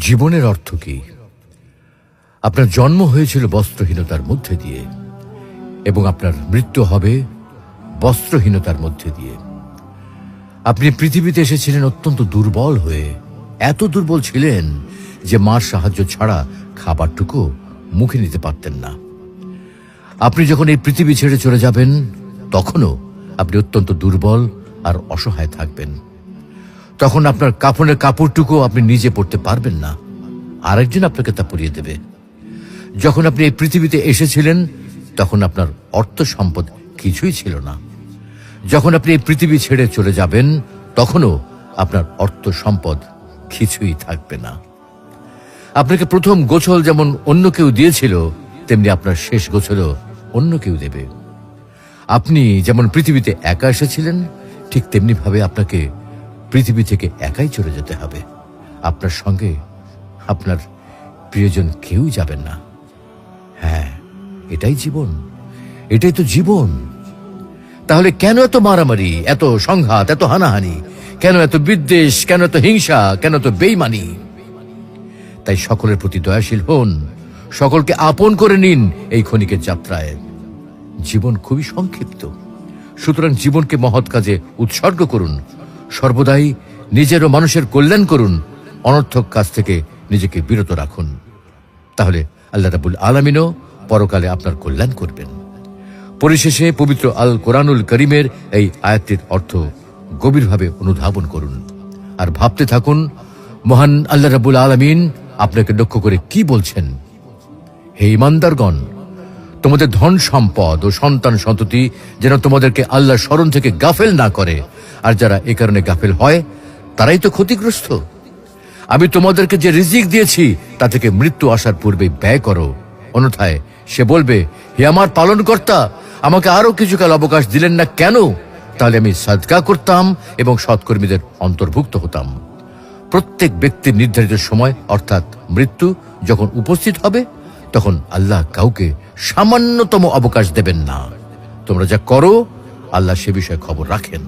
জীবনের অর্থ কি? আপনার জন্ম হয়েছিল বস্ত্রহীনতার মধ্যে দিয়ে এবং আপনার মৃত্যু হবে বস্ত্রহীনতার মধ্যে দিয়ে। আপনি পৃথিবীতে এসেছিলেন অত্যন্ত দুর্বল হয়ে, এত দুর্বল ছিলেন যে মার সাহায্য ছাড়া খাবারটুকু মুখে নিতে পারতেন না। আপনি যখন এই পৃথিবী ছেড়ে চলে যাবেন তখনও আপনি অত্যন্ত দুর্বল আর অসহায় থাকবেন। তখন আপনার কাফনের কাপড়টুকু আপনি নিজে পরতে পারবেন না, আরেকজন আপনাকে তা পরিয়ে দেবে। যখন আপনি এই পৃথিবীতে এসেছিলেন তখন আপনার অর্থ সম্পদ কিছুই ছিল না। যখন আপনি এই পৃথিবী ছেড়ে চলে যাবেন তখনও আপনার অর্থ সম্পদ কিছুই থাকবে না। আপনাকে প্রথম গোছল যেমন অন্য কেউ দিয়েছিল, তেমনি আপনার শেষ গোছলও অন্য কেউ দেবে। আপনি যেমন পৃথিবীতে একা এসেছিলেন, ঠিক তেমনি ভাবে আপনাকে পৃথিবী থেকে একাই চলে যেতে হবে। আপনার সঙ্গে আপনার প্রিয়জন কেউ যাবেন না। হ্যাঁ, এটাই জীবন, এটাই তো জীবন। তাহলে কেন এত মারামারি, এত সংঘাত, এত হানাহানি? কেন এত বিদ্বেষ? কেন এত হিংসা? কেন এত বেইমানি? তাই সকলের প্রতি দয়াশীল হন, সকলকে আপন করে নিন এই ক্ষণিকের যাত্রায়। জীবন খুবই সংক্ষিপ্ত, সুতরাং জীবনকে মহৎ কাজে উৎসর্গ করুন। সর্বদাই নিজের ও মানুষের কল্যাণ করুন, অনর্থক কাজ থেকে নিজেকে বিরত রাখুন। তাহলে আল্লাহ রাব্বুল আলামিনও পরকালে আপনার কল্যাণ করবেন। পরিশেষে পবিত্র আল কোরআনুল করিমের এই আয়াতটির অর্থ গভীরভাবে অনুধাবন করুন আর ভাবতে থাকুন, মহান আল্লাহ রাব্বুল আলামিন আপনাকে লক্ষ্য করে কি বলছেন। হে ঈমানদারগণ, তোমাদের ধন সম্পদ ও সন্তান সন্ততি যেন তোমাদেরকে আল্লাহর স্মরণ থেকে গাফেল না করে, আর যারা এ কারণে গাফেল হয় তারাই তো ক্ষতিগ্রস্ত। আমি তোমাদেরকে যে রিজিক দিয়েছি তা থেকে মৃত্যু আসার পূর্বে ব্যয় করো, অন্যথায় সে বলবে, হে আমার পালনকর্তা, আমাকে আরো কিছুকাল অবকাশ দিলেন না কেন? তাহলে আমি সাদকা করতাম এবং সৎকর্মীদের অন্তর্ভুক্ত হতাম। প্রত্যেক ব্যক্তির নির্ধারিত সময় অর্থাৎ মৃত্যু যখন উপস্থিত হবে তখন আল্লাহ কাউকে সামান্যতম অবকাশ দেবেন না। তোমরা যা করো আল্লাহ সে বিষয়ে খবর রাখেন।